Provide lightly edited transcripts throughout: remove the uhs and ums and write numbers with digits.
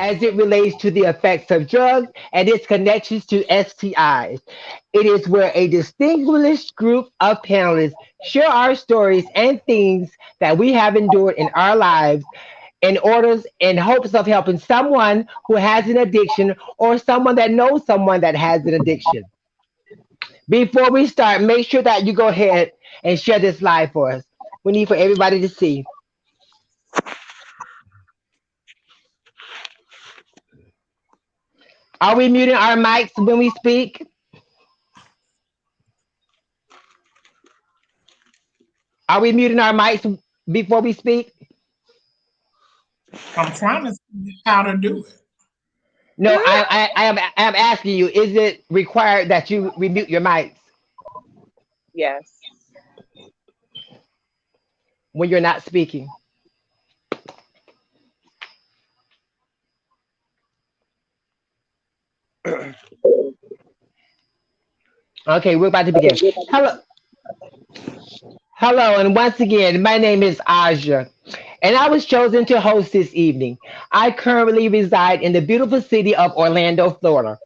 as it relates to the effects of drugs and its connections to STIs. It is where a distinguished group of panelists share our stories and things that we have endured in our lives in hopes of helping someone who has an addiction or someone that knows someone that has an addiction. Before we start, make sure that you go ahead and share this live for us. We need for everybody to see. Are we muting our mics when we speak? Are we muting our mics before we speak? I'm trying to see how to do it. No, I am asking you, is it required that you remute your mics Yes. when you're not speaking? Okay, we're about to begin. Hello, hello, and once again, my name is Aja, and I was chosen to host this evening. I currently reside in the beautiful city of Orlando, Florida.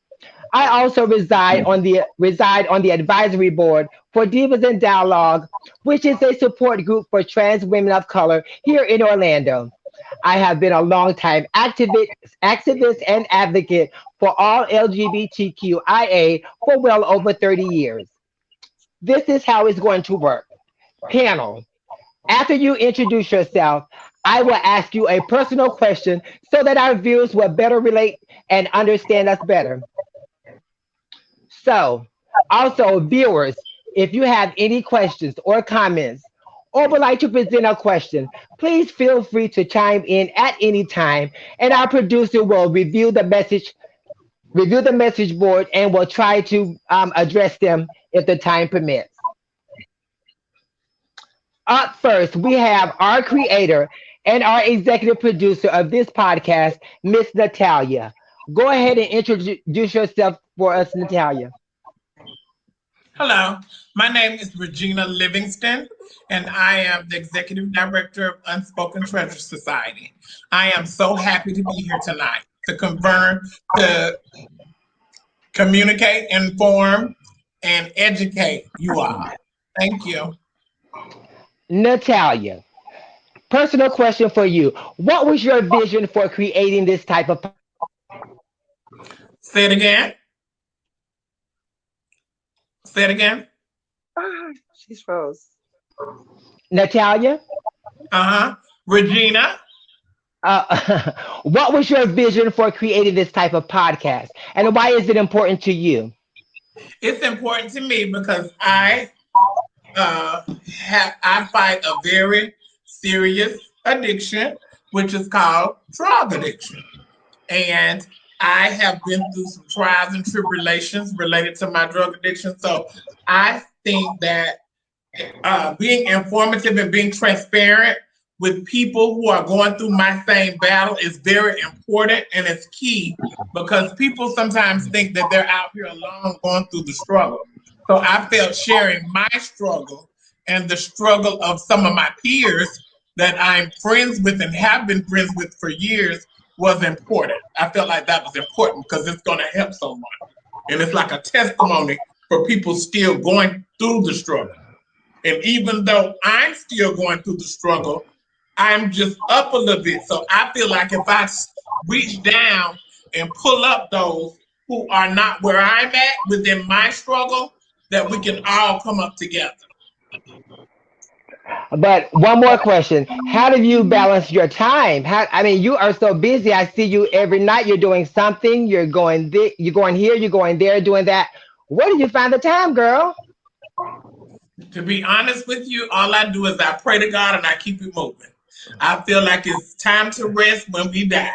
I also reside on the advisory board for Divas in Dialogue, which is a support group for trans women of color here in Orlando. I have been a longtime activist and advocate for all LGBTQIA for well over 30 years. This is how it's going to work. Panel, after you introduce yourself, I will ask you a personal question so that our viewers will better relate and understand us better. So, also, viewers, if you have any questions or comments or would like to present a question, please feel free to chime in at any time, and our producer will review the message board, and will try to address them if the time permits. Up first, we have our creator and our executive producer of this podcast, Miss Natalia. Go ahead and introduce yourself for us, Natalia. Hello, my name is Regina Livingston, and I am the Executive Director of Unspoken Treasure Society. I am so happy to be here tonight to communicate, inform, and educate you all. Thank you. Natalia, personal question for you. What was your vision for creating this type of Say it again. Say it again. Ah, she's froze. Natalia? Regina. What was your vision for creating this type of podcast, and why is it important to you? It's important to me because I fight a very serious addiction, which is called drug addiction. And I have been through some trials and tribulations related to my drug addiction. So I think that being informative and being transparent with people who are going through my same battle is very important, and it's key because people sometimes think that they're out here alone going through the struggle. So I felt sharing my struggle and the struggle of some of my peers that I'm friends with and have been friends with for years was important. I felt like that was important because it's going to help someone. And it's like a testimony for people still going through the struggle. And even though I'm still going through the struggle, I'm just up a little bit. So I feel like if I reach down and pull up those who are not where I'm at within my struggle, that we can all come up together. But one more question: how do you balance your time? I mean, you are so busy. I see you every night. You're doing something. You're going here. You're going there, doing that. Where do you find the time, girl? To be honest with you, all I do is I pray to God and I keep it moving. I feel like it's time to rest when we die.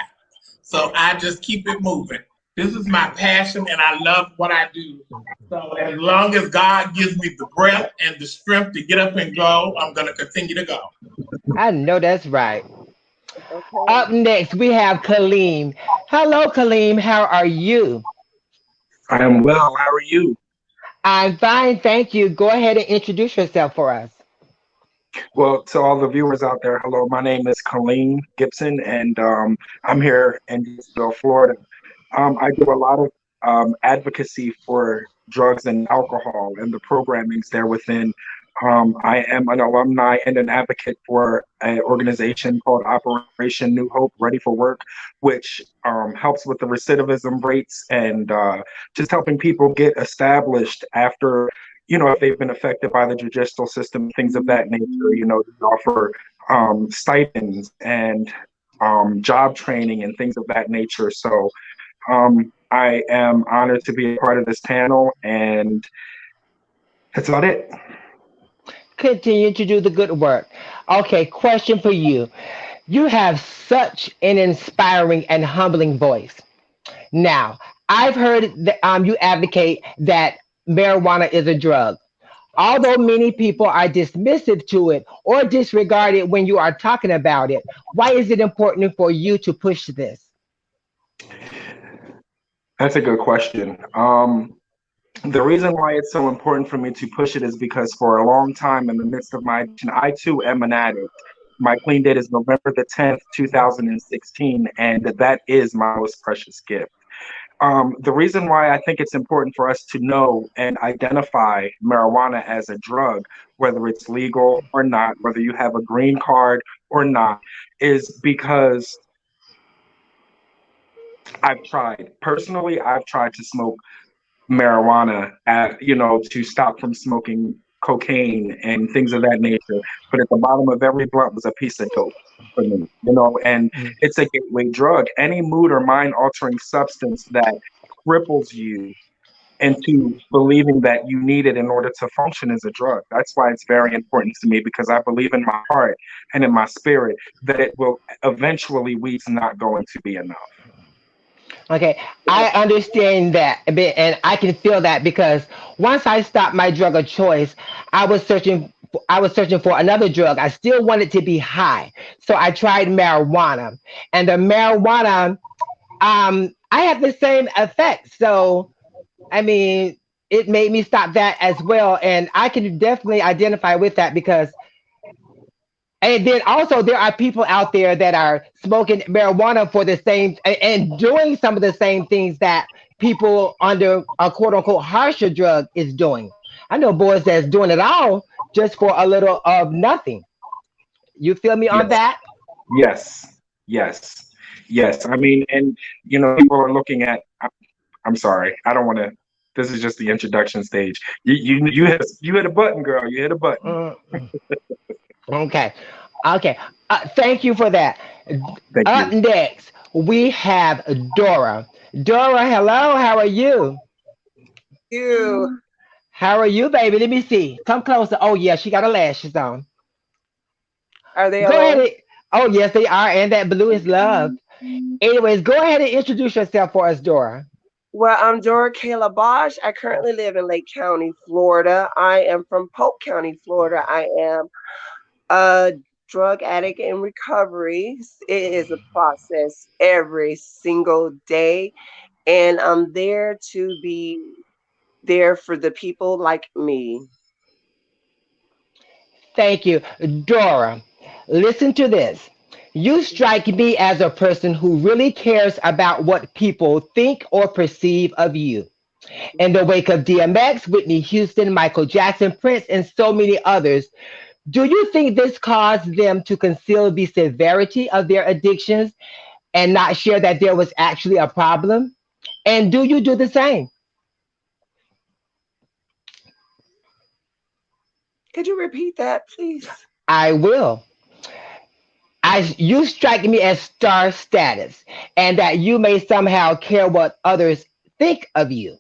So I just keep it moving. This is my passion and I love what I do. So as long as God gives me the breath and the strength to get up and go, I'm going to continue to go. I know that's right. Okay. Up next, we have Kaleem. Hello, Kaleem. How are you? I am well. How are you? I'm fine, thank you. Go ahead and introduce yourself for us. Well, to all the viewers out there, hello. My name is Colleen Gibson, and I'm here in Gainesville, Florida. I do a lot of advocacy for drugs and alcohol and the programmings there within. I am an alumni and an advocate for an organization called Operation New Hope Ready for Work, which helps with the recidivism rates and just helping people get established after, if they've been affected by the judicial system, things of that nature. They offer stipends and job training and things of that nature. So I am honored to be a part of this panel, and that's about it. Continue to do the good work. Okay, question for you. You have such an inspiring and humbling voice. Now, I've heard that you advocate that marijuana is a drug. Although many people are dismissive to it or disregard it when you are talking about it, why is it important for you to push this? That's a good question. The reason why it's so important for me to push it is because for a long time in the midst of my addiction, I too am an addict. My clean date is November the 10th, 2016, and that is my most precious gift. The reason why I think it's important for us to know and identify marijuana as a drug, whether it's legal or not, whether you have a green card or not, is because I've tried to smoke marijuana, to stop from smoking cocaine and things of that nature. But at the bottom of every blunt was a piece of dope for me, and Mm. it's a gateway drug. Any mood or mind altering substance that cripples you into believing that you need it in order to function as a drug. That's why it's very important to me, because I believe in my heart and in my spirit that it will eventually weed's not going to be enough. Okay, I understand that a bit, and I can feel that because once I stopped my drug of choice, I was searching. I was searching for another drug. I still wanted to be high, so I tried marijuana, and the marijuana, I had the same effect. So, I mean, it made me stop that as well, and I can definitely identify with that because and then also there are people out there that are smoking marijuana for the same and doing some of the same things that people under a quote unquote harsher drug is doing. I know boys that's doing it all just for a little of nothing. You feel me on Yes, that? yes, yes, yes. I mean, and people are looking at. I'm sorry, I don't want to. This is just the introduction stage. You hit a button, girl. You hit a button. Mm, okay. Okay. Thank you for that. Thank Up you. next, we have Dora. Dora, hello. How are you? You. How are you, baby? Let me see. Come closer. Oh, yeah, she got her lashes on. Are they Go ahead. alone? Oh, yes, they are. And that blue is love. Anyways, go ahead and introduce yourself for us, Dora. Well, I'm Dora Kayla Bosch. I currently live in Lake County, Florida. I am from Polk County, Florida. I am a drug addict in recovery. It is a process every single day. And I'm there to be there for the people like me. Thank you. Dora, listen to this. You strike me as a person who really cares about what people think or perceive of you. In the wake of DMX, Whitney Houston, Michael Jackson, Prince, and so many others, do you think this caused them to conceal the severity of their addictions and not share that there was actually a problem? And do you do the same? Could you repeat that, please? I will. You strike me as star status, and that you may somehow care what others think of you.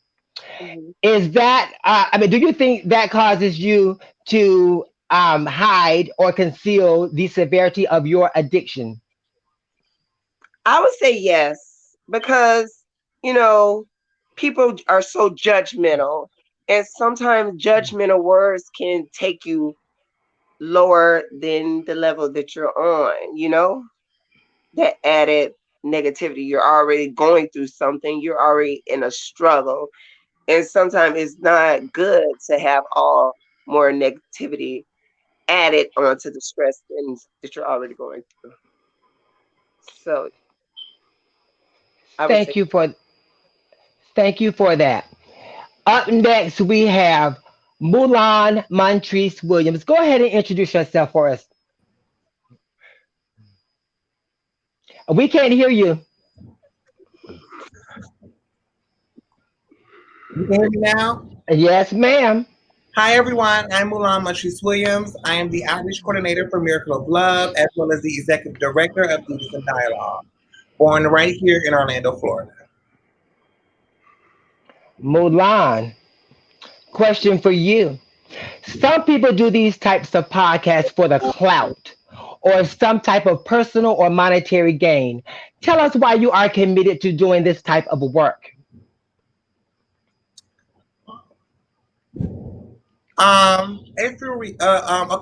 Mhm. Is that, I mean, do you think that causes you to hide or conceal the severity of your addiction? I would say yes, because, you know, people are so judgmental, and sometimes judgmental words can take you lower than the level that you're on, that added negativity. You're already going through something, you're already in a struggle. And sometimes it's not good to have all more negativity. added onto the stress things that you're already going through. So I would say, Thank you for that. Up next, we have Mulan Montrese Williams. Go ahead and introduce yourself for us. We can't hear you. You can hear me now? Yes, ma'am. Hi, everyone. I'm Mulan Montrese Williams. I am the outreach coordinator for Miracle of Love, as well as the executive director of Duties and Dialogue, born right here in Orlando, Florida. Mulan, question for you. Some people do these types of podcasts for the clout or some type of personal or monetary gain. Tell us why you are committed to doing this type of work. A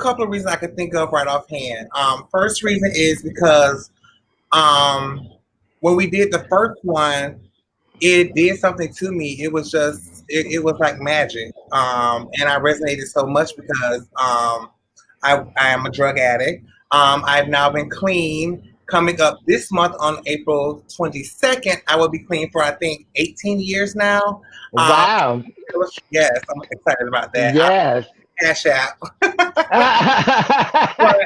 couple of reasons I could think of right offhand. First reason is because um, when we did the first one, it did something to me. It was just, it was like magic. And I resonated so much because I am a drug addict. I've now been clean. Coming up this month on April 22nd, I will be clean for, I think, 18 years now. Um, Wow. yes, I'm excited about that. Yes. Cash App. But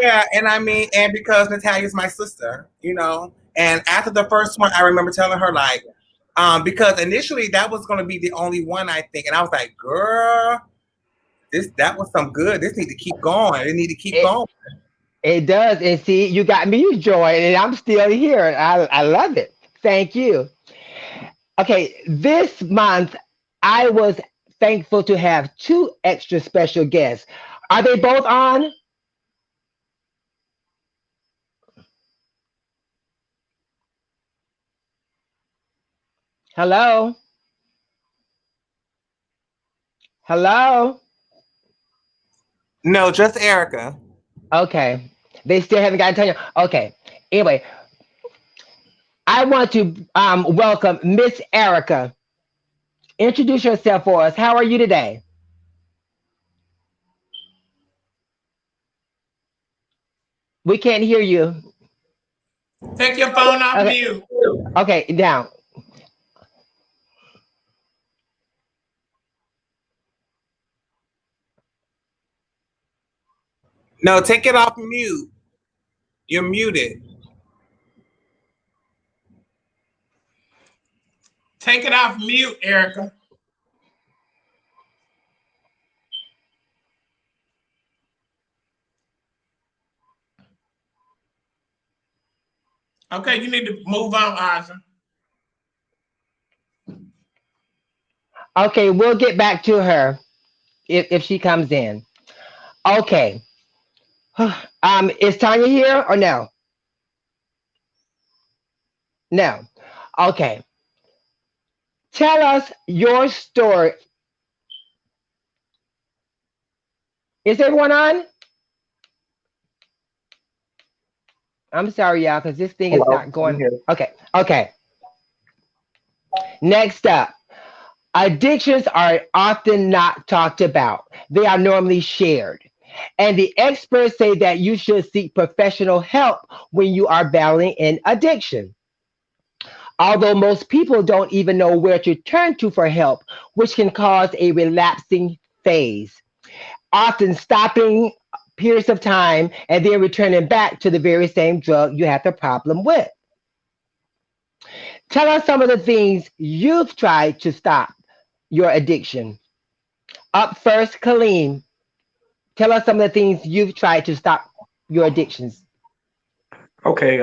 yeah, and I mean, and because Natalia's my sister, you know, and after the first one, I remember telling her like, because initially that was going to be the only one I think, and I was like, girl, that was some good. This need to keep going. It need to keep it, going. it does. And see, you got me joy, and I'm still here. I love it. Thank you. Okay, this month I was thankful to have two extra special guests. Are they both on? Hello? Hello? No, just Erica. Okay. They still haven't gotten to you. Okay. Anyway, I want to welcome Miss Erica. Introduce yourself for us. How are you today? We can't hear you. Take your phone off Okay. mute. Okay. Now, No, take it off mute. You're muted. Take it off mute, Erica. Okay, you need to move on, Aja. okay, we'll get back to her if she comes in. Okay. Is Tanya here or no? No. Okay. Tell us your story. Is everyone on? I'm sorry, y'all, because this thing is Hello, not I'm going. here. Okay. Okay. Next up. Addictions are often not talked about. They are normally shared. And the experts say that you should seek professional help when you are battling an addiction. Although most people don't even know where to turn to for help, which can cause a relapsing phase, often stopping periods of time and then returning back to the very same drug you had the problem with. Tell us some of the things you've tried to stop your addiction. Up first, Kaleem, tell us some of the things you've tried to stop your addictions. Okay,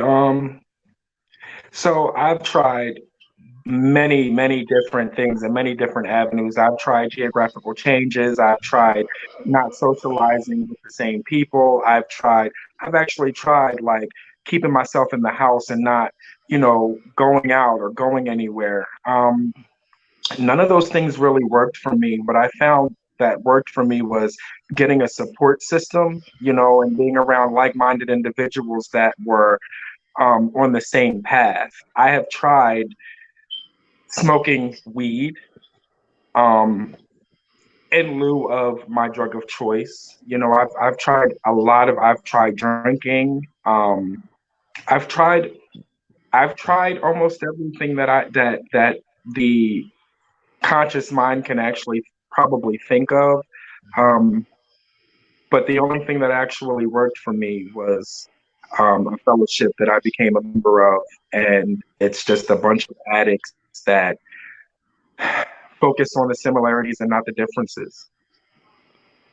so I've tried many different things and many different avenues. I've tried geographical changes. I've tried not socializing with the same people. I've actually tried like keeping myself in the house and not, going out or going anywhere. None of those things really worked for me. What I found that worked for me was getting a support system, and being around like-minded individuals that were on the same path. I have tried smoking weed. Um, in lieu of my drug of choice. You know, I've tried a lot of I've tried drinking. I've tried I've tried almost everything that the conscious mind can actually probably think of. Um, but the only thing that actually worked for me was a fellowship that I became a member of, and it's just a bunch of addicts that focus on the similarities and not the differences.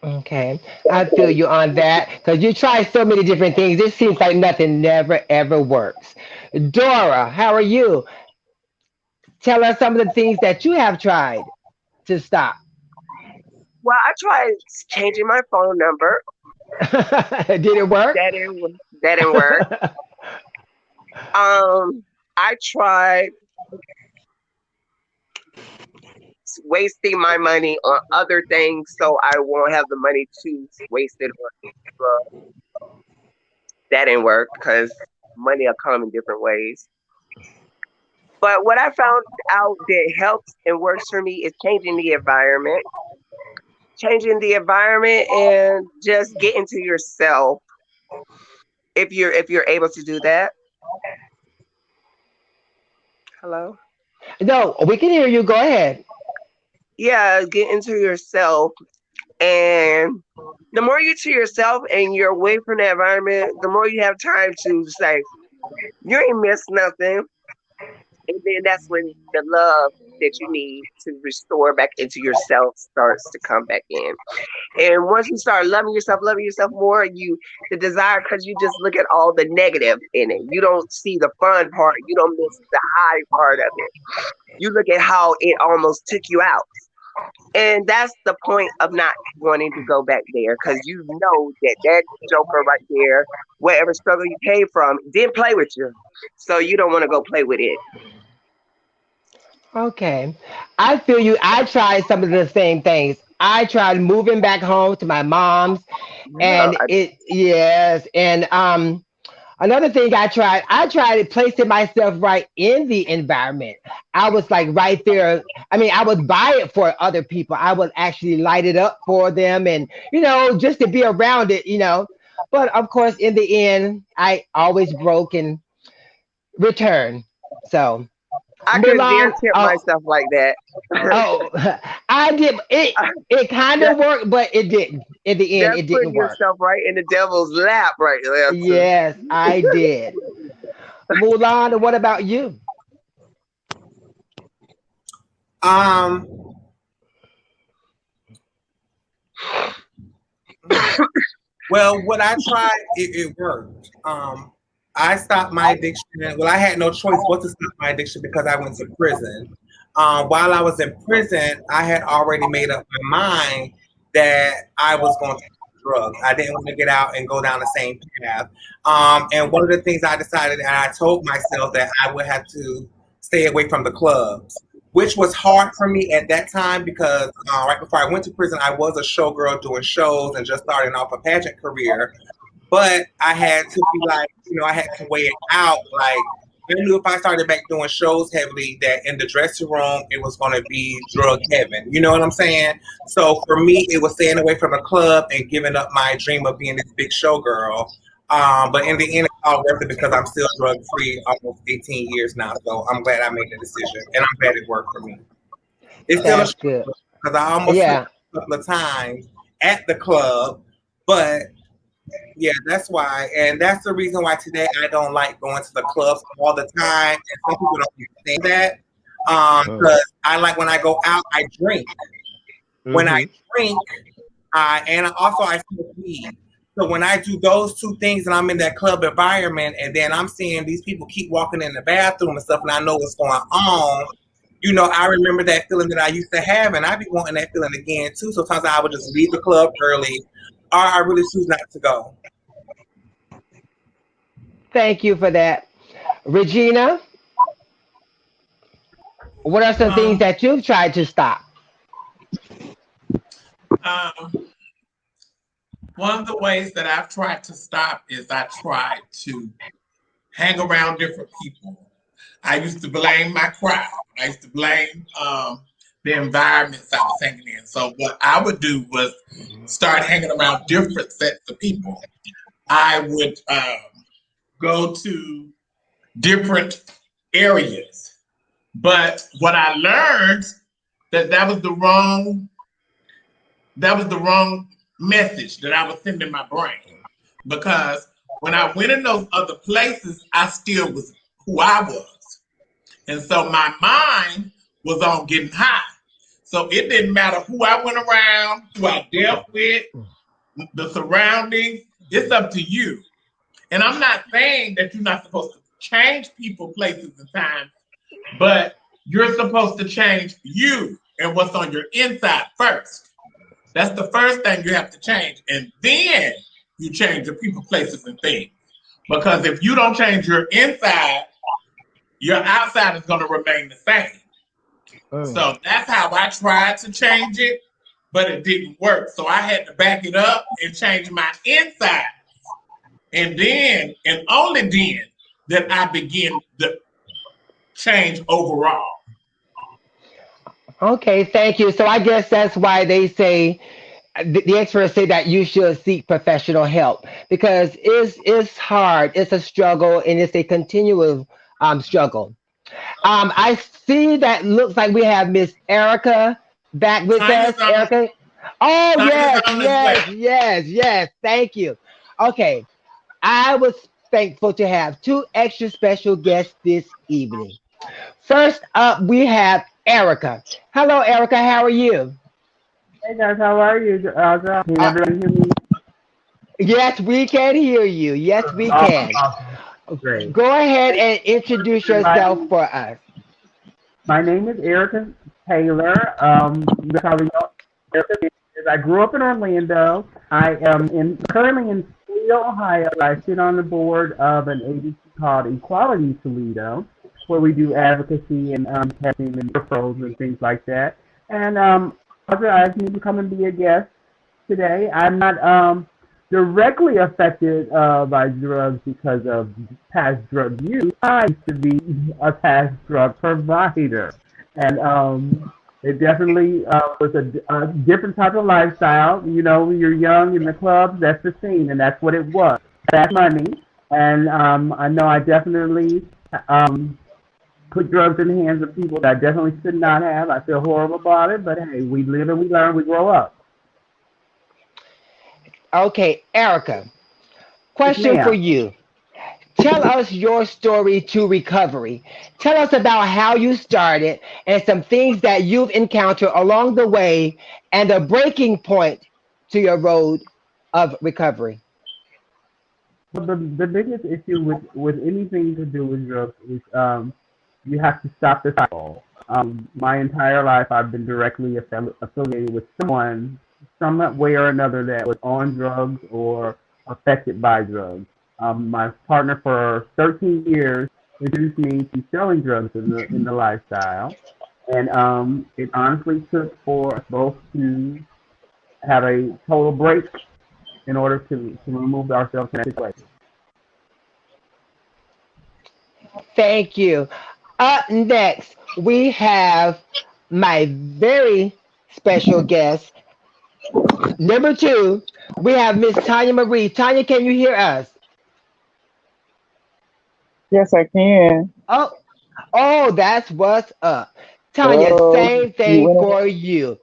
Okay, I feel you on that because you try so many different things. It seems like nothing never ever works. Dora, how are you? Tell us some of the things that you have tried to stop. Well, I tried changing my phone number. Did it work? That didn't work. I tried wasting my money on other things so I won't have the money to waste it on drugs. That didn't work because money will come in different ways. But what I found out that helps and works for me is changing the environment, and just getting to yourself. If you're able to do that, hello, No, we can hear you. Go ahead. yeah, get into yourself. And the more you to yourself and you're away from the environment, the more you have time to say you ain't missed nothing. And then that's when the love that you need to restore back into yourself starts to come back in. And once you start loving yourself more, the desire, because you just look at all the negative in it. You don't see the fun part. You don't miss the high part of it. You look at how it almost took you out. And that's the point of not wanting to go back there, because you know that joker right there, whatever struggle you came from, didn't play with you. So you don't want to go play with it. Okay. I feel you. I tried some of the same things. I tried moving back home to my mom's Yeah, and yes. And another thing I tried placing myself right in the environment. I was like right there. I mean, I would buy it for other people. I would actually light it up for them and, just to be around it. But of course, in the end, I always broke and returned. So, I couldn't dare Mulan, tip myself like that. oh, I did it. It kind that of worked, but it didn't. In the end, that's it didn't putting work. yourself right in the devil's lap right there too. Yes, I did. Mulan, what about you? Um, well, what I tried, it worked. I stopped my addiction. Well, I had no choice but to stop my addiction because I went to prison. While I was in prison, I had already made up my mind that I was going to do drugs. I didn't want to get out and go down the same path. And one of the things I decided, and I told myself that I would have to stay away from the clubs, which was hard for me at that time because right before I went to prison, I was a showgirl doing shows and just starting off a pageant career. But I had to be like, I had to weigh it out. Like, I knew if I started back doing shows heavily, that in the dressing room, it was going to be drug heaven. You know what I'm saying? So for me, it was staying away from the club and giving up my dream of being this big showgirl. But in the end, it's all worth it because I'm still drug free almost 18 years now. So I'm glad I made the decision and I'm glad it worked for me. It's still a That's good. struggle because I almost Yeah. slipped a couple of times at the club, but yeah, that's why, and that's the reason why today I don't like going to the clubs all the time. And some people don't understand that because I like when I go out, I drink. When I Mm-hmm. drink, and also I smoke weed. So when I do those two things, and I'm in that club environment, and then I'm seeing these people keep walking in the bathroom and stuff, and I know what's going on. I remember that feeling that I used to have, and I be wanting that feeling again too. Sometimes I would just leave the club early, or I really choose not to go. Thank you for that. Regina, what are some things Um, that you've tried to stop? um, One of the ways that I've tried to stop is I tried to hang around different people. I used to blame my crowd. I used to blame the environments I was hanging in. So what I would do was start hanging around different sets of people. I would go to different areas, but what I learned that was the wrong message that I was sending my brain, because when I went in those other places, I still was who I was. And so my mind was on getting high. So it didn't matter who I went around, who I dealt with, the surroundings. It's up to you. And I'm not saying that you're not supposed to change people, places, and times, but you're supposed to change you and what's on your inside first. That's the first thing you have to change. And then you change the people, places, and things. Because if you don't change your inside, your outside is going to remain the same. So that's how I tried to change it, but it didn't work. So I had to back it up and change my inside. And then, and only then, that I begin the change overall. Okay, thank you. So I guess that's why they say the experts say that you should seek professional help because it's hard, it's a struggle, and it's a continual struggle. I see that looks like we have Miss Erica back with us. Tanya's on, Erica. Oh Tanya's yes, on as well. yes, yes, yes. Thank you. Okay, I was thankful to have two extra special guests this evening. First up, we have Erica. Hello, Erica. How are you? Hey guys, how are you? Can Uh, everybody hear me? yes, we can hear you. Yes, we Awesome, can. awesome. Great. Go ahead Thank and you, introduce yourself everybody. for us. My name is Erica Taylor. That's how we know Erica is. I grew up in Orlando. I am currently in Toledo, Ohio. I sit on the board of an agency called Equality Toledo, where we do advocacy and testing and referrals and things like that. And Audra asked me to come and be a guest today. I'm not directly affected by drugs because of past drug use. I used to be a past drug provider, and it definitely was a different type of lifestyle. You know, when you're young in the clubs, that's the scene, and that's what it was. That's money, and I know I definitely um, put drugs in the hands of people that I definitely should not have. I feel horrible about it, but hey, we live and we learn, we grow up. Okay, Erica, Yes, question for ma'am. you. Tell us your story to recovery. Tell us about how you started and some things that you've encountered along the way and the breaking point to your road of recovery. Well, the biggest issue with anything to do with drugs is you have to stop the cycle. My entire life, I've been directly affiliated with someone, some way or another, that was on drugs or affected by drugs. My partner for 13 years introduced me to selling drugs in the lifestyle, and it honestly took for us both to have a total break in order to remove ourselves from that situation. Thank you. Up next, we have my very special guest. Number two, we have Miss Tanya Marie. Tanya, can you hear us? Yes, I can. Oh, oh, that's what's up. Tanya, Oh, same you thing went away. for you.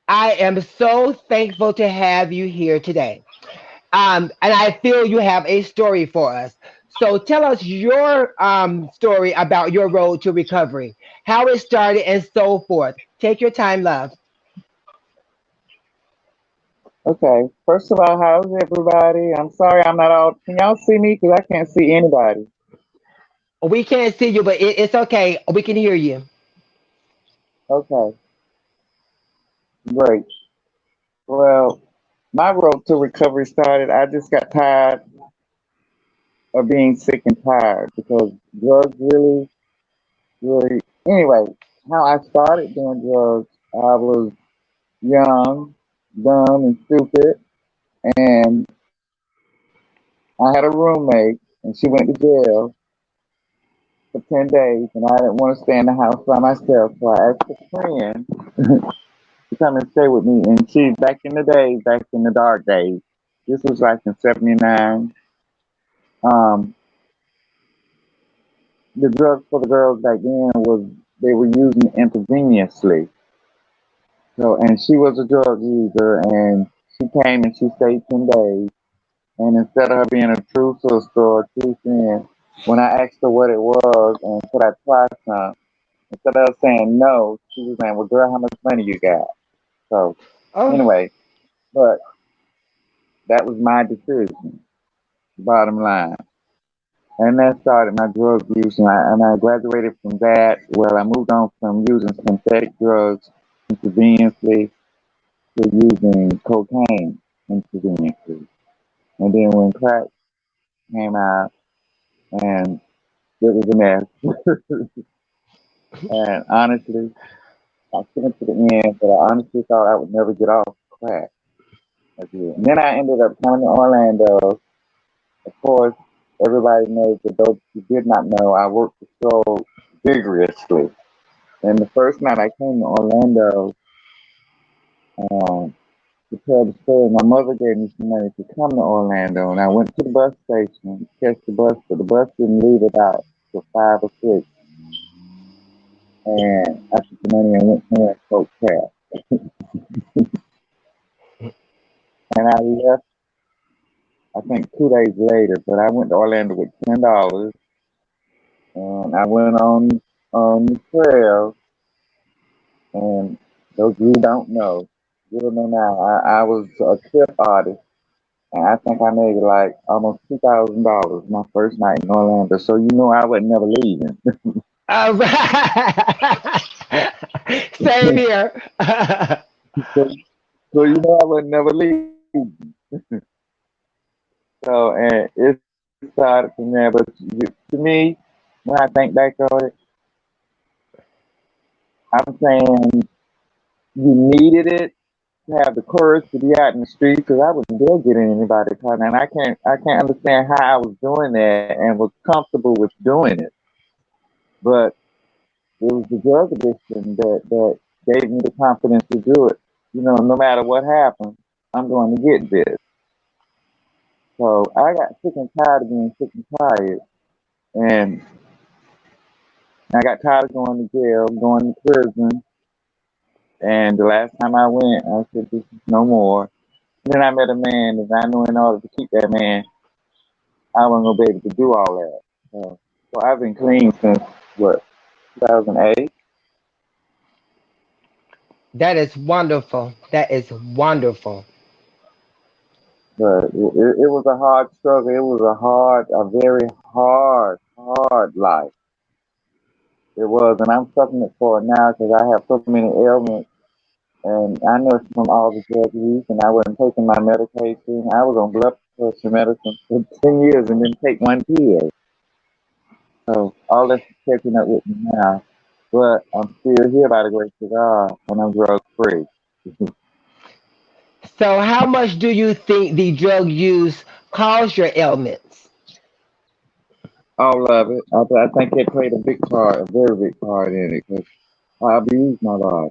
I am so thankful to have you here today. And I feel you have a story for us. So tell us your story about your road to recovery, how it started, and so forth. Take your time, love. Okay. First of all, how's everybody? I'm sorry I'm not all. Can y'all see me? Because I can't see anybody. We can't see you, but it's okay. We can hear you. Okay, great. Well, my road to recovery started. I just got tired of being sick and tired because drugs really, really. Anyway, how I started doing drugs, I was young, dumb, and stupid, and I had a roommate, and she went to jail. for 10 days, and I didn't want to stay in the house by myself, so I asked a friend to come and stay with me. And she, back in the days, back in the dark days, this was like in '79. Um, the drugs for the girls back then was they were using intravenously. So, and she was a drug user, and she came and she stayed 10 days. And instead of her being a true sister or a true friend, when I asked her what it was and could I try some, instead of saying no, she was saying, "Well, girl, how much money you got?" So Oh, anyway, but that was my decision. Bottom line. And that started my drug use, and I graduated from that. Well, I moved on from using synthetic drugs intravenously to using cocaine intravenously. And then when crack came out, and it was a mess. And honestly, I took it to the end, but I honestly thought I would never get off crack. I did. And then I ended up coming to Orlando. Of course, everybody knows that those who did not know, I worked so vigorously. And the first night I came to Orlando, um, to tell the story, my mother gave me some money to come to Orlando, and I went to the bus station to catch the bus, but the bus didn't leave about till 5 or 6. And I took the money and went somewhere and smoked crack. And I left, I think 2 days later, but I went to Orlando with $10, and I went on the trail. And those who don't know, you don't know now. I was a tip artist, and I think I made like almost $2,000 my first night in Orlando. So you know I wasn't never leaving. all right. Same here. so, so you know I wasn't never leaving. So and it started from there. But to me, when I think back on it, I'm saying you needed it to have the courage to be out in the street because I wasn't there getting anybody caught, and I can't understand how I was doing that and was comfortable with doing it. But it was the drug addiction that gave me the confidence to do it. You know, no matter what happens, I'm going to get this. So I got sick and tired of being sick and tired, and I got tired of going to jail, going to prison. And the last time I went, I said, "This is no more." And then I met a man, and I knew in order to keep that man, I wasn't gonna be able to do all that. So I've been clean since what 2008. That is wonderful. That is wonderful. But it was a hard struggle. It was a very hard life. It was, and I'm suffering it for it now because I have so many ailments, and I know it's from all the drug use, and I wasn't taking my medication. I was on blood pressure medicine for 10 years and didn't take one pill. So all this is catching up with me now. But I'm still here by the grace of God, and I'm drug free. So, how much do you think the drug use caused your ailments? All of it. I think it played a big part, a very big part in it, because I abused my body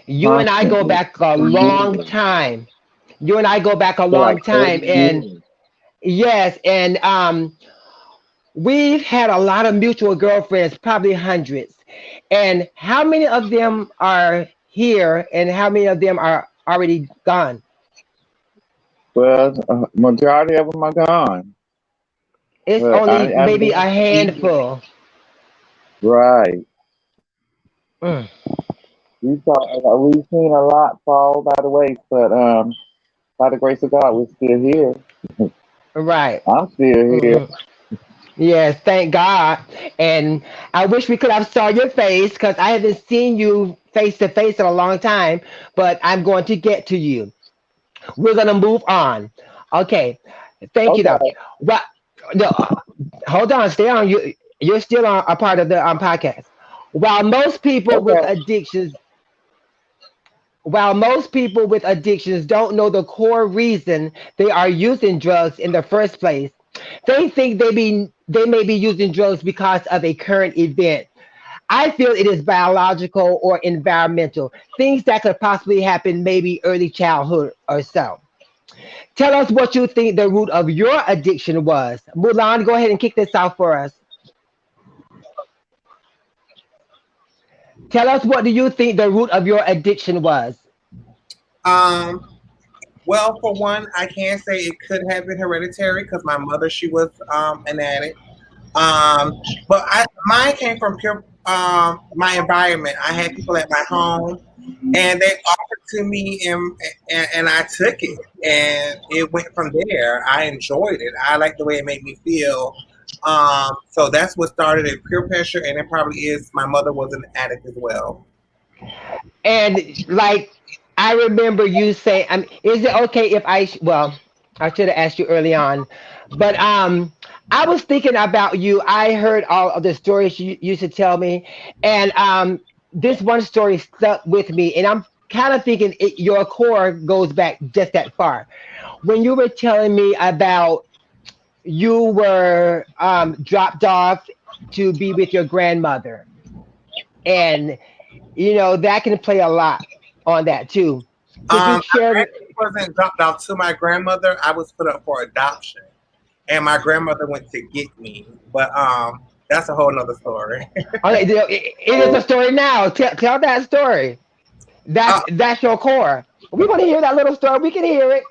You and I go constantly back a for long years, time. You and I go back a for like long 30 time, and years. yes, and we've had a lot of mutual girlfriends, probably hundreds. And how many of them are here, and how many of them are already gone? Well, majority of them are gone, It's but only I maybe a mean, handful. right. Mm, We've seen a lot fall by the ways, but by the grace of God, we're still here. right. I'm still here. Hmm. Yes, thank God. And I wish we could have saw your face because I haven't seen you face to face in a long time. But I'm going to get to you. We're gonna move on. Okay. Thank you, though. Okay, Well, no, hold on. Stay on. You're still on a part of the podcast. While most people with okay. addictions While most people with addictions don't know the core reason they are using drugs in the first place, they think they may be using drugs because of a current event. I feel it is biological or environmental, things that could possibly happen maybe early childhood or so. Tell us what you think the root of your addiction was. Mulan, go ahead and kick this off for us. Tell us what do you think the root of your addiction was? Um, well, for one, I can say it could have been hereditary because my mother, she was an addict. But mine came from pure my environment. I had people at my home, and they offered to me, and I took it, and it went from there. I enjoyed it. I liked the way it made me feel. So that's what started it, peer pressure, and it probably is. My mother was an addict as well. And like I remember you saying, is it okay if well, I should have asked you early on, but I was thinking about you. I heard all of the stories you used to tell me, and this one story stuck with me, and I'm kind of thinking your core goes back just that far. When you were telling me about you were dropped off to be with your grandmother, and that can play a lot on that too. Could you I share? actually wasn't dropped off to my grandmother. I was put up for adoption, and my grandmother went to get me. But that's a whole nother story. Okay, it is a story now. Tell that story. uh, That's your core. We want to hear that little story. We can hear it.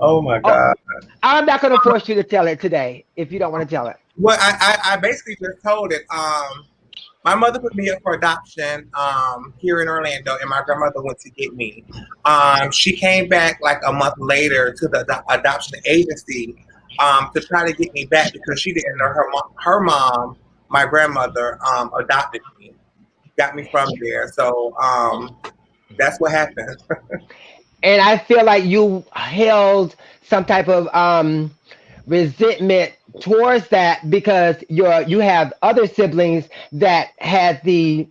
oh my Oh, God. I'm not going to force you to tell it today if you don't want to tell it. Well, I basically just told it. My mother put me up for adoption here in Orlando, and my grandmother went to get me. She came back like a month later to the adoption agency to try to get me back because she didn't know her mom, my grandmother, adopted me, got me from there. So that's what happened. And I feel like you held some type of resentment towards that because you have other siblings that had a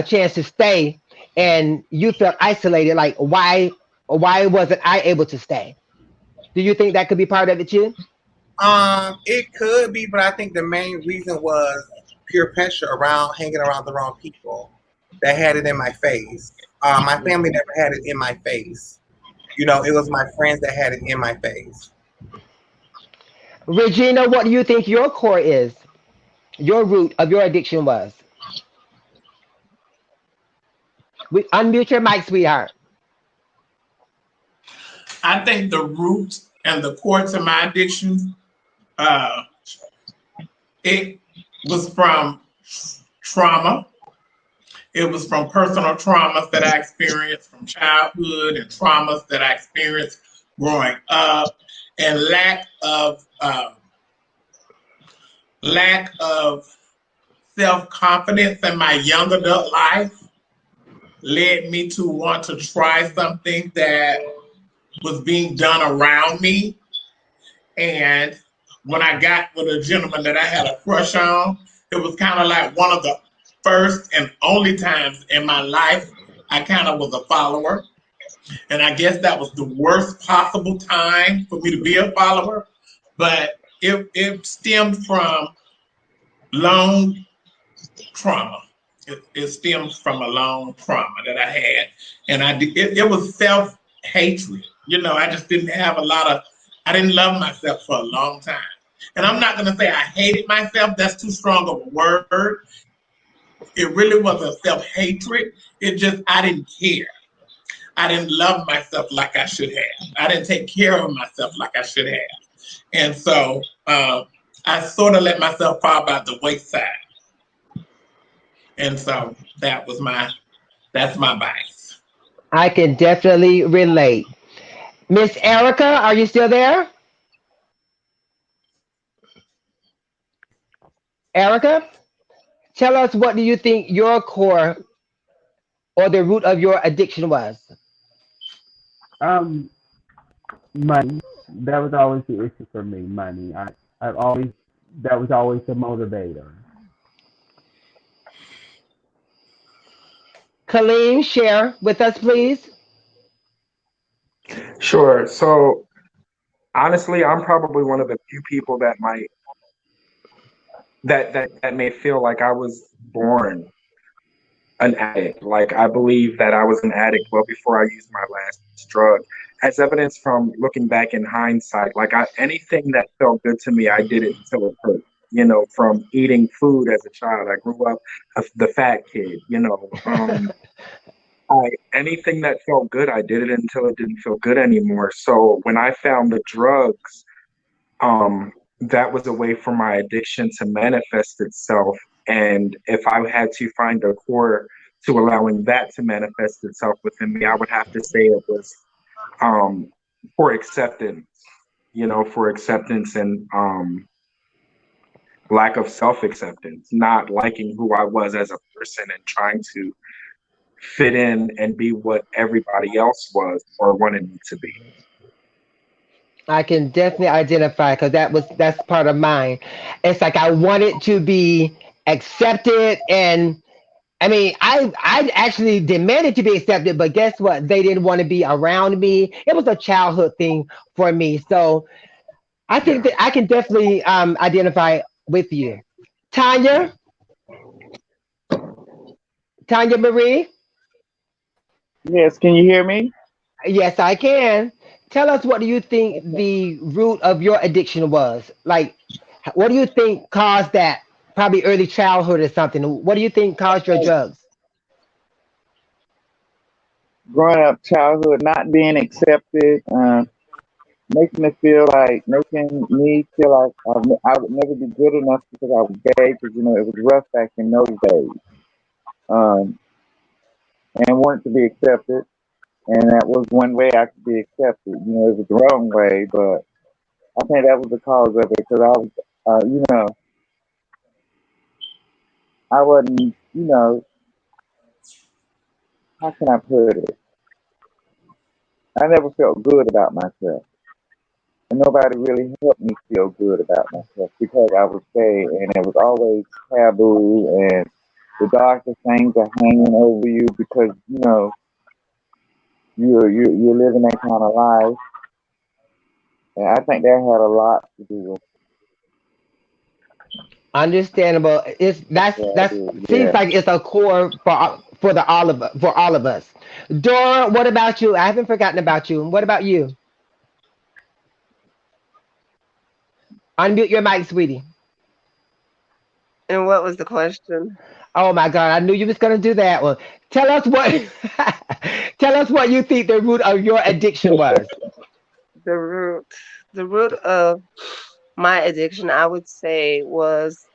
chance to stay, and you felt isolated. Like why wasn't I able to stay? Do you think that could be part of it too? It could be, but I think the main reason was peer pressure around hanging around the wrong people that had it in my face. My family never had it in my face. It was my friends that had it in my face. Regina, what do you think your core is? Your root of your addiction was? Unmute your mic, sweetheart. I think the root and the core to my addiction, uh, it was from trauma. It was from personal traumas that I experienced from childhood and traumas that I experienced growing up, and lack of self confidence in my young adult life led me to want to try something that was being done around me. And when I got with a gentleman that I had a crush on, it was kind of like one of the first and only times in my life I kind of was a follower. And I guess that was the worst possible time for me to be a follower. But it stemmed from long trauma. It stems from a long trauma that I had. And it was self hatred. I just didn't have I didn't love myself for a long time. And I'm not going to say I hated myself. That's too strong of a word. It really was a self hatred. It just, I didn't care. I didn't love myself like I should have. I didn't take care of myself like I should have. And so I sort of let myself fall by the wayside. And so that's my vice. I can definitely relate. Miss Erica, are you still there? Erica, tell us what do you think your core or the root of your addiction was? Um, money. That was always the issue for me. Money. I've always that was always the motivator. Colleen, share with us, please. Sure. So Honestly, I'm probably one of the few people that might that may feel like I was born an addict. Like I believe that I was an addict well before I used my last drug. As evidence from looking back in hindsight, anything that felt good to me, I did it until it hurt. You know, from eating food as a child, I grew up the fat kid. Anything that felt good, I did it until it didn't feel good anymore. So when I found the drugs, that was a way for my addiction to manifest itself. And if I had to find a core to allowing that to manifest itself within me, I would have to say it was um, for acceptance, for acceptance and lack of self acceptance, not liking who I was as a person and trying to fit in and be what everybody else was or wanted me to be. I can definitely identify because that's part of mine. It's like I wanted to be accepted, and I mean, I actually demanded to be accepted, but guess what? They didn't want to be around me. It was a childhood thing for me, so I think Yeah. that I can definitely identify with you, Tanya. Tanya Marie. Yes, can you hear me? Yes, I can. Tell us, what do you think the root of your addiction was? Like, what do you think caused that? Probably early childhood or something. What do you think caused your drugs? Growing up, childhood, not being accepted, making me feel like I would never be good enough because I was gay, because it was rough back in those days, um, and wanted to be accepted, and that was one way I could be accepted. It was the wrong way, but I think that was the cause of it because I wasn't, how can I put it? I never felt good about myself. And nobody really helped me feel good about myself because I was gay and it was always taboo and the darkest things are hanging over you because you're living that kind of life. And I think that had a lot to do with Understandable. It's what I that's did. seems Yeah. like it's a core for the all of us. Dora, what about you? I haven't forgotten about you. What about you? Unmute your mic, sweetie. And what was the question? Oh my God, I knew you was gonna do that one. Tell us what tell us what you think the root of your addiction was. The root, the root of my addiction, I would say, was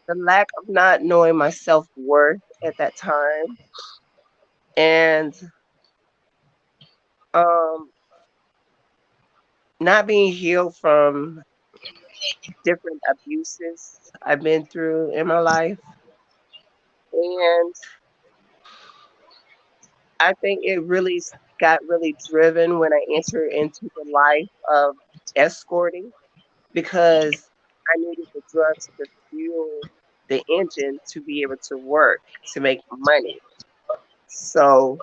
the lack of not knowing my self worth at that time, and um, not being healed from different abuses I've been through in my life. And I think it really got really driven when I entered into the life of escorting because I needed the drugs to fuel the engine to be able to work, to make money. So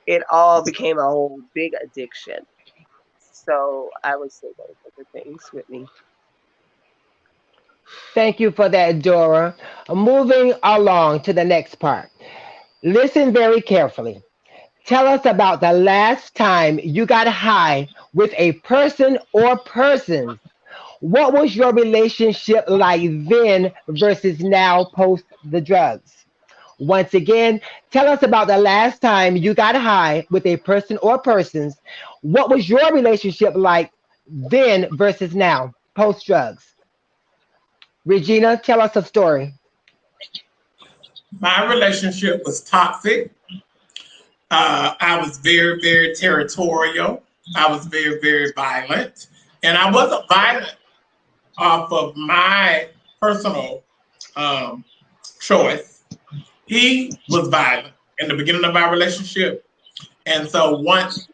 it all became a whole big addiction. So I would say those are the things with me. Thank you for that, Dora. Moving along to the next part. Listen very carefully. Tell us about the last time you got high with a person or persons. What was your relationship like then versus now post the drugs? Once again, tell us about the last time you got high with a person or persons. What was your relationship like then versus now post drugs? Regina, tell us a story. My relationship was toxic. I was very, very territorial. I was very, very violent. And I wasn't violent off of my personal um, choice. He was violent in the beginning of our relationship. And so once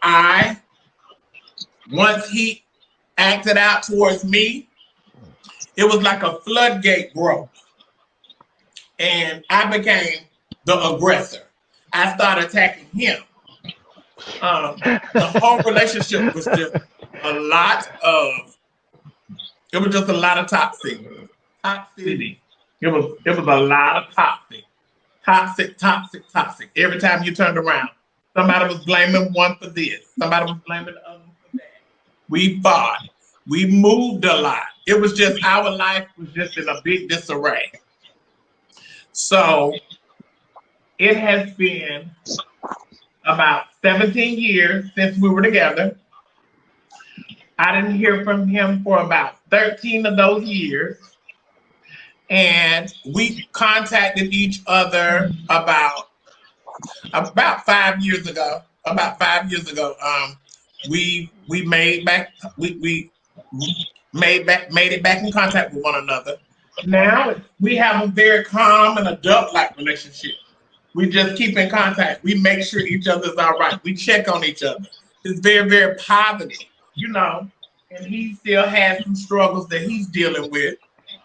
he acted out towards me, it was like a floodgate broke. And I became the aggressor. I started attacking him. The whole relationship was just a lot of. It was just a lot of toxicity. It was a lot of toxic. Every time you turned around, somebody was blaming one for this, somebody was blaming the other for that. We fought, we moved a lot. It was just our life was just in a big disarray. So it has been about 17 years since we were together. I didn't hear from him for about 13 of those years. And we contacted each other about 5 years ago. We made it back in contact with one another. Now we have a very calm and adult-like relationship. We just keep in contact. We make sure each other's all right. We check on each other. It's very, very positive, and he still has some struggles that he's dealing with.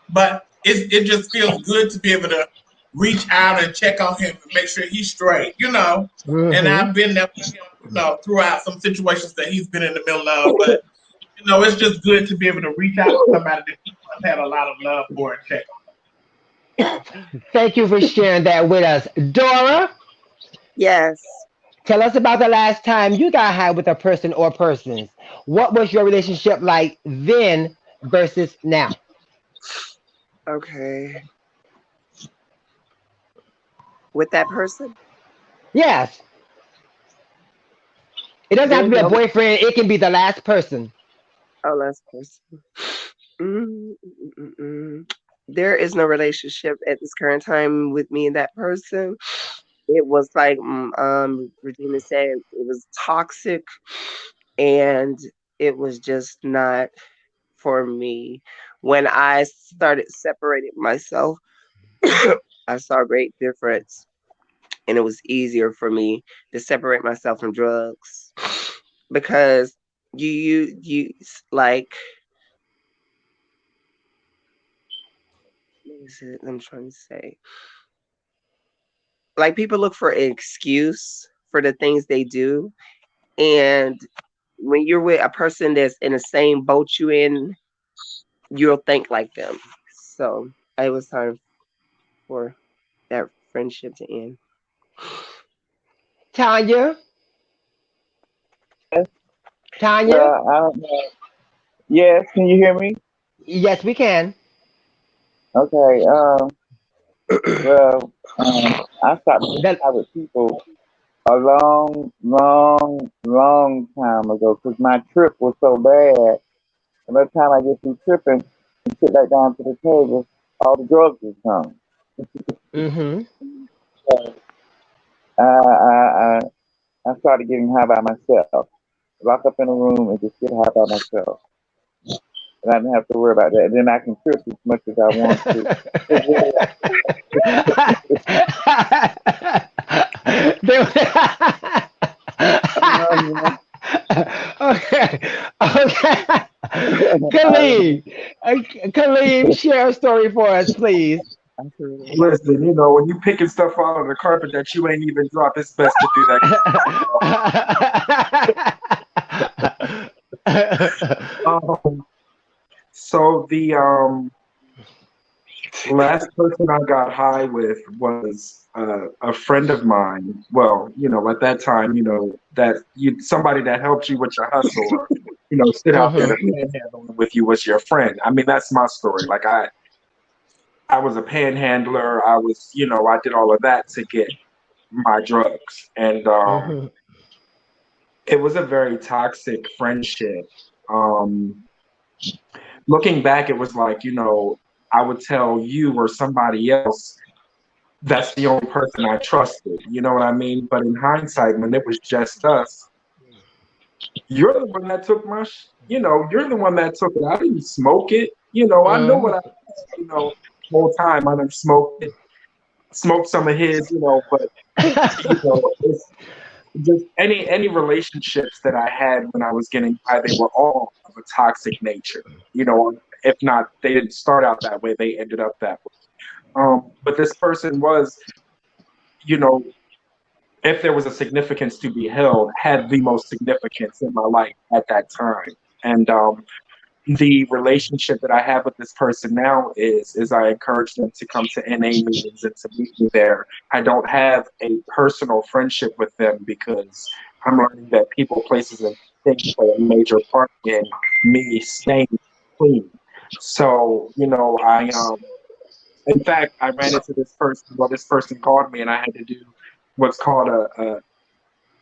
But it just feels good to be able to reach out and check on him and make sure he's straight, Mm-hmm. And I've been there for him, throughout some situations that he's been in the middle of. But, it's just good to be able to reach out to somebody that he has had a lot of love for and check on. Thank you for sharing that with us. Dora, Yes. tell us about the last time you got high with a person or persons. What was your relationship like then versus now? Okay. With that person? Yes. It doesn't have to There's be a no boyfriend, it can be the last person. last person. Mm, mm, mm, mm. There is no relationship at this current time with me and that person. It was like Regina said, it was toxic and it was just not for me. When I started separating myself, I saw a great difference, and it was easier for me to separate myself from drugs because you like what is it I'm trying to say? Like people look for an excuse for the things they do, and when you're with a person that's in the same boat you in, you'll think like them. So it was time for that friendship to end. Tanya, Yes. Tanya, Well, I don't know. Yes, can you hear me? yes, we can. Okay. Well, I stopped getting That, high with people a long time ago because my trip was so bad. And by the time I get through tripping and sit back down to the table, all the drugs was gone. mm-hmm. So I started getting high by myself. Lock up in a room and just get high by myself. And I didn't have to worry about that. And then I can trip as much as I want to. It's really um, Okay, okay. I, Khalid, share a story for us, please. I really, Listen, when you picking stuff out of the carpet that you ain't even dropped, it's best to do that. So the last person I got high with was a friend of mine. Well, at that time, that somebody that helped you with your hustle, or sit out there to Mhm, panhandle with you was your friend. I mean, that's my story. Like I was a panhandler. I was, I did all of that to get my drugs, and mhm, it was a very toxic friendship. Um, Looking back, it was like, I would tell you or somebody else that's the only person I trusted. You know what I mean? But in hindsight, when it was just us, you're the one that took you're the one that took it. I didn't smoke it. I know mhm. what the whole time I done smoked it, smoked some of his, but it's just any relationships that I had when I was getting high, they were all of a toxic nature. If not, they didn't start out that way, they ended up that way. But this person was, you know, if there was a significance to be held, had the most significance in my life at that time. And the relationship that I have with this person now is I encourage them to come to NA meetings and to meet me there. I don't have a personal friendship with them because I'm learning that people, places, and things play a major part in me staying clean. So, in fact, I ran into this person. Well, this person called me, and I had to do what's called a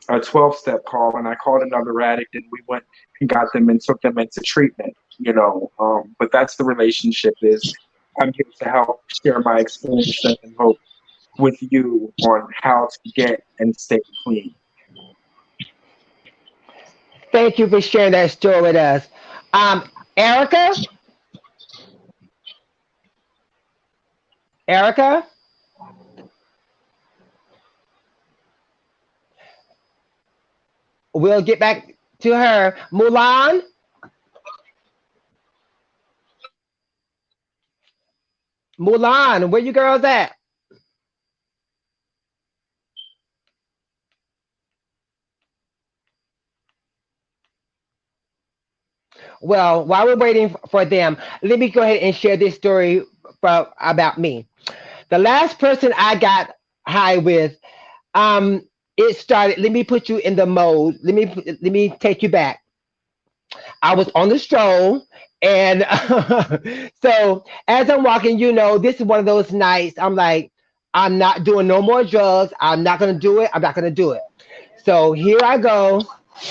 12-step call, and I called another addict, and we went and got them and took them into treatment. But that's the relationship. Is I'm here to help share my experience, strength, and hope with you on how to get and stay clean. Thank you for sharing that story with us. Erica, Erica, we'll get back to her. Mulan, Mulan, where you girls at? Well, while we're waiting for them, let me go ahead and share this story about me. The last person I got high with, um, it started. Let me put you in the mode. Let me take you back. I was on the stroll, and so as I'm walking, this is one of those nights. I'm like, I'm not doing no more drugs. I'm not gonna do it. I'm not gonna do it. So here I go,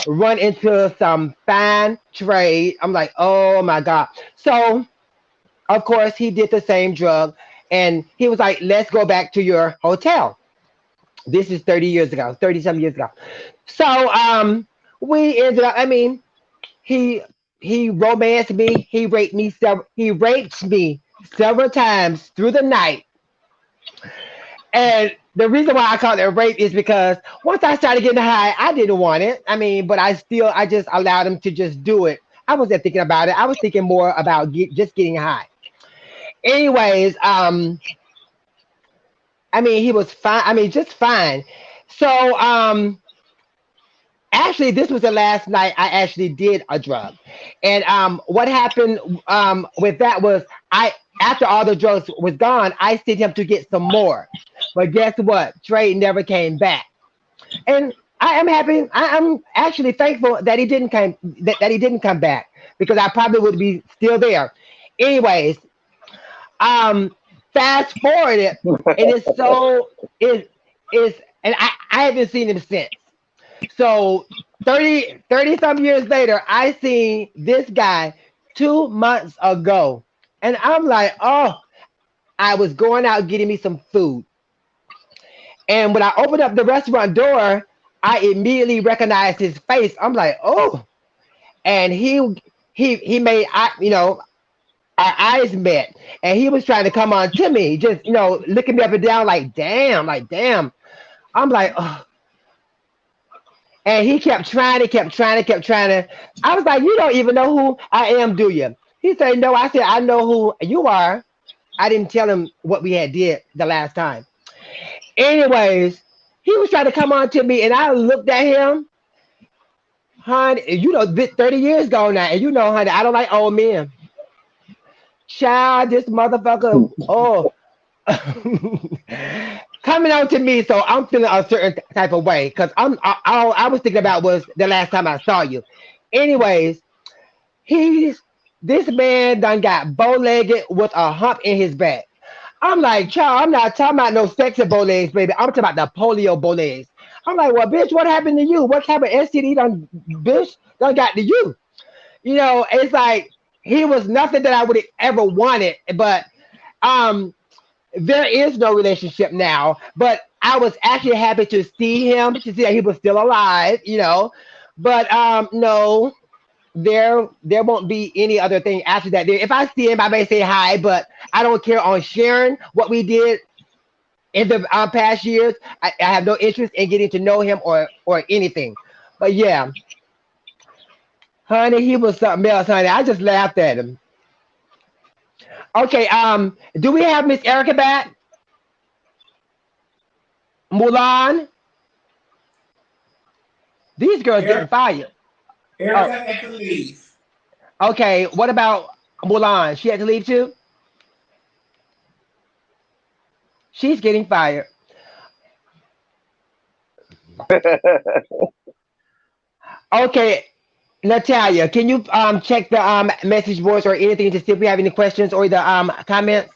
run into some fine trade. I'm like, oh my god. So of course he did the same drug, and he was like, let's go back to your hotel. This is 30 years ago, 30 some years ago. So we ended up. I mean, he he romanced me. He raped me several times through the night. And the reason why I call it rape is because once I started getting high, I didn't want it. I mean, but I just allowed him to just do it. I wasn't thinking about it. I was thinking more about just getting high. Anyways, I mean, he was fine. I mean, just fine. So, actually, this was the last night I actually did a drug. And what happened with that was, I after all the drugs was gone, I sent him to get some more. But guess what? Trade never came back. And I am happy. I'm actually thankful that he didn't come back, because I probably would be still there. Anyways, um, fast forward it, and it's and I haven't seen him since. So 30 some years later, I seen this guy 2 months ago. And I'm like, oh, I was going out getting me some food. And when I opened up the restaurant door, I immediately recognized his face. I'm like, oh. And he made, our eyes met. And he was trying to come on to me, just, looking me up and down like, damn, like, damn. I'm like, oh. And he kept trying, kept trying to. I was like, you don't even know who I am, do you? He said, no. I said, I know who you are. I didn't tell him what we had did the last time. Anyways, he was trying to come on to me, and I looked at him, honey. 30 years ago now, and honey, I don't like old men. Child, this motherfucker. Oh, coming on to me, so I'm feeling a certain type of way, because all I was thinking about was the last time I saw you. Anyways, he's this man done got bow legged with a hump in his back. I'm like, child, I'm not talking about no sexy bow legs, baby. I'm talking about the polio bow legs. I'm like, well, bitch, what happened to you? What type of STD done got to you? It's like he was nothing that I would have ever wanted, but um there is no relationship now, but I was actually happy to see him, to see that he was still alive. But no, there won't be any other thing after that. If I see him, I may say hi, but I don't care on sharing what we did in the past years. I have no interest in getting to know him or anything. But yeah, honey, he was something else, honey. I just laughed at him. Okay, do we have Miss Erica back? Mulan? These girls getting Eric, fired. Oh, Erica had to leave. okay. What about Mulan? She had to leave too. She's getting fired. Okay, Natalia, can you check the message boards or anything to see if we have any questions or the comments?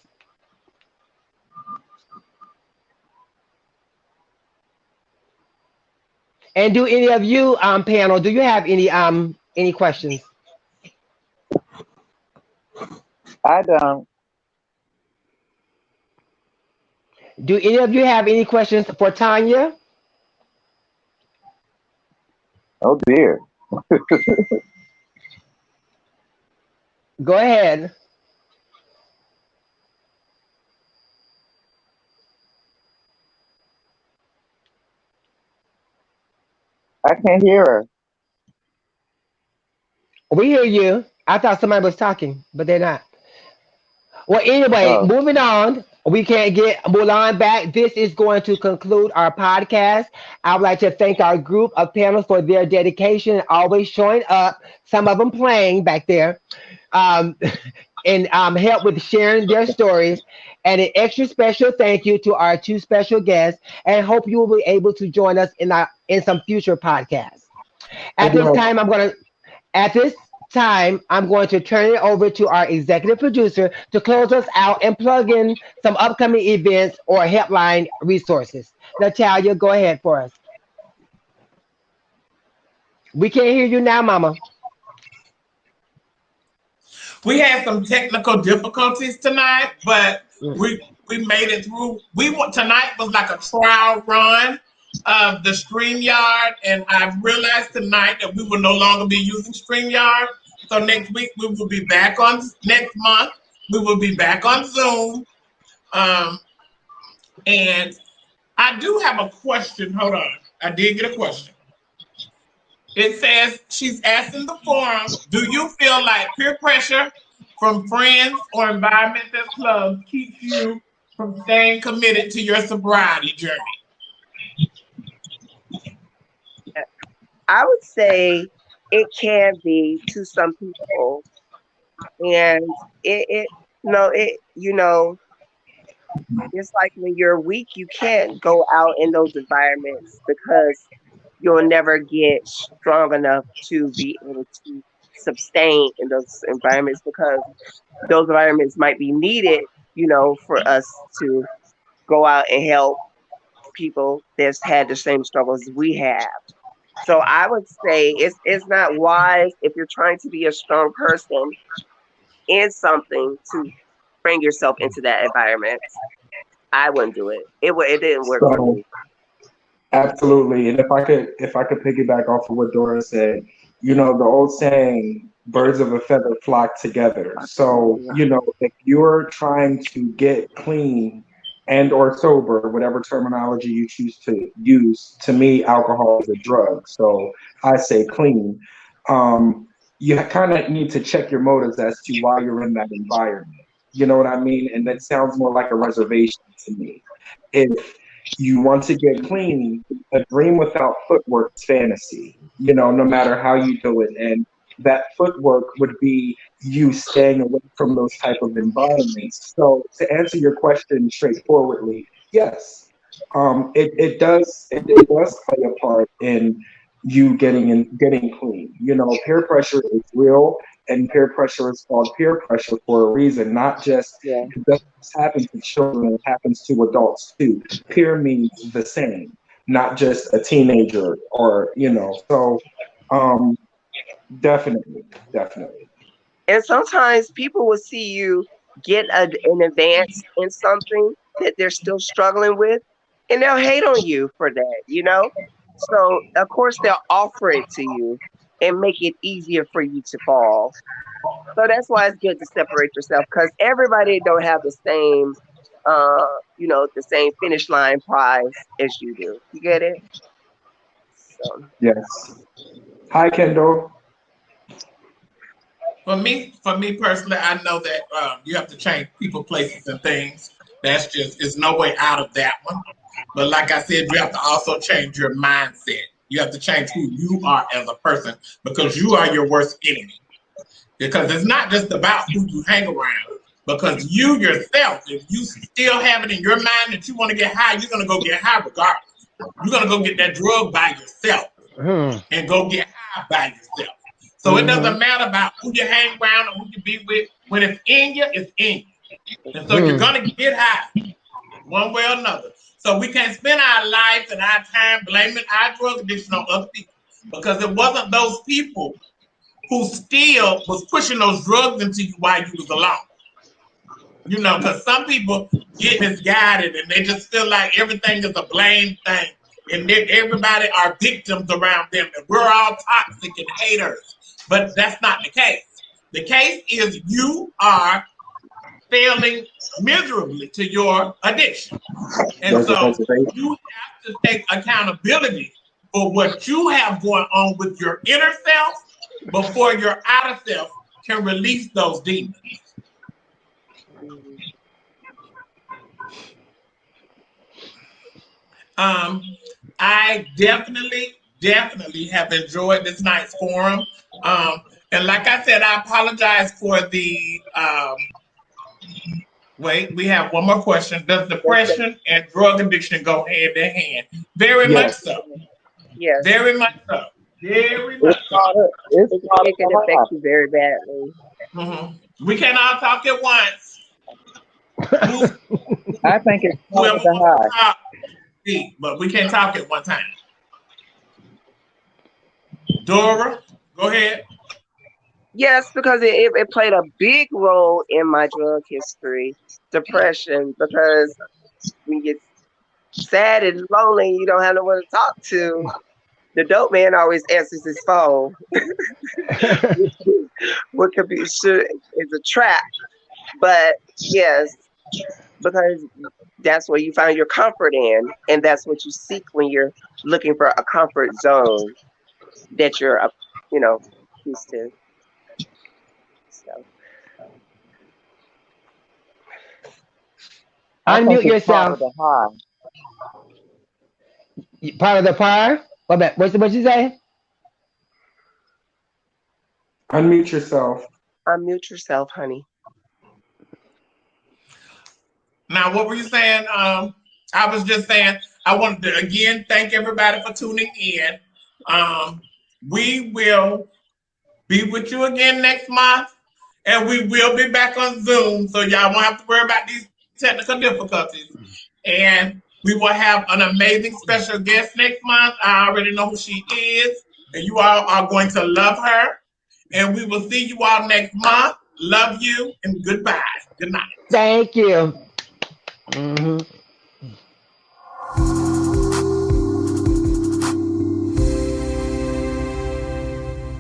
And do any of you panel, do you have any questions? I don't. Do any of you have any questions for Tanya? Oh dear. Go ahead. I can't hear her. We hear you. I thought somebody was talking, but they're not. Well, anyway, Oh, moving on. We can't get Mulan back. This is going to conclude our podcast. I would like to thank our group of panelists for their dedication and always showing up. Some of them playing back there, um, and help with sharing their stories. And an extra special thank you to our two special guests. And hope you will be able to join us in some future podcasts. At And this time, I'm going to turn it over to our executive producer to close us out and plug in some upcoming events or helpline resources. Natalia, go ahead for us. We can't hear you now, Mama. We had some technical difficulties tonight, but Mm. we made it through. Tonight was like a trial run of the StreamYard, and I realized tonight that we will no longer be using StreamYard. So next week we will be back on next month. We will be back on Zoom. Um, and I do have a question. Hold on. I did get a question. It says she's asking the forum, do you feel like peer pressure from friends or environments at clubs keeps you from staying committed to your sobriety journey? I would say it can be to some people, and it no it it's like when you're weak, you can't go out in those environments because you'll never get strong enough to be able to sustain in those environments because those environments might be needed, for us to go out and help people that's had the same struggles we have. So I would say it's not wise if you're trying to be a strong person in something to bring yourself into that environment. I wouldn't do it. It didn't work for so me. absolutely. And if I could piggyback off of what Dora said, the old saying, birds of a feather flock together. So, Yeah. if you're trying to get clean and or sober, whatever terminology you choose to use, to me, alcohol is a drug. So I say clean. Um, you kind of need to check your motives as to why you're in that environment. You know what I mean? And that sounds more like a reservation to me. If you want to get clean, a dream without footwork is fantasy, no matter how you do it. And that footwork would be you staying away from those type of environments. So to answer your question straightforwardly, yes, it does play a part in you getting clean. Peer pressure is real, and peer pressure is called peer pressure for a reason. Not just Yeah. it doesn't just happen to children; it happens to adults too. Peer means the same, not just a teenager or. So um, definitely, definitely. And sometimes people will see you get an advance in something that they're still struggling with, and they'll hate on you for that. So of course they'll offer it to you and make it easier for you to fall. So that's why it's good to separate yourself because everybody don't have the same finish line prize as you do. You get it? So Yes. Hi, Kendall. For me personally, I know that you have to change people, places, and things. There's no way out of that one. But like I said, you have to also change your mindset. You have to change who you are as a person because you are your worst enemy. Because it's not just about who you hang around. Because you yourself, if you still have it in your mind that you want to get high, you're going to go get high regardless. You're going to go get that drug by yourself and go get high by yourself. So it doesn't matter about who you hang around or who you be with. When it's in you, it's in you. And so you're going to get high one way or another. So we can't spend our lives and our time blaming our drug addiction on other people because it wasn't those people who still was pushing those drugs into you while you was alone. You know, because some people get misguided and they just feel like everything is a blame thing. And everybody are victims around them. And we're all toxic and haters. But that's not the case. The case is you are failing miserably to your addiction. And so you have to take accountability for what you have going on with your inner self before your outer self can release those demons. I definitely have enjoyed this night's forum. And like I said, I apologize for the wait, we have one more question. Does depression and drug addiction go hand in hand? Very much so. Yes. Very much so. Very much so. It can affect you very badly. We can all talk at once. I think it's whoever the high. But we can't talk at one time. Dora, go ahead. Yes, because it played a big role in my drug history, depression, because when you get sad and lonely, you don't have no one to talk to. The dope man always answers his phone. What could be is a trap. But yes, because that's where you find your comfort in, and that's what you seek when you're looking for a comfort zone that you're, used to. So. Unmute yourself. Part of the fire? What you say? Unmute yourself. Unmute yourself, honey. Now, what were you saying? I was just saying, I wanted to again thank everybody for tuning in. We will be with you again next month, and we will be back on Zoom, so y'all won't have to worry about these technical difficulties. And we will have an amazing special guest next month. I already know who she is, and you all are going to love her. And we will see you all next month. Love you, and goodbye. Good night. Thank you.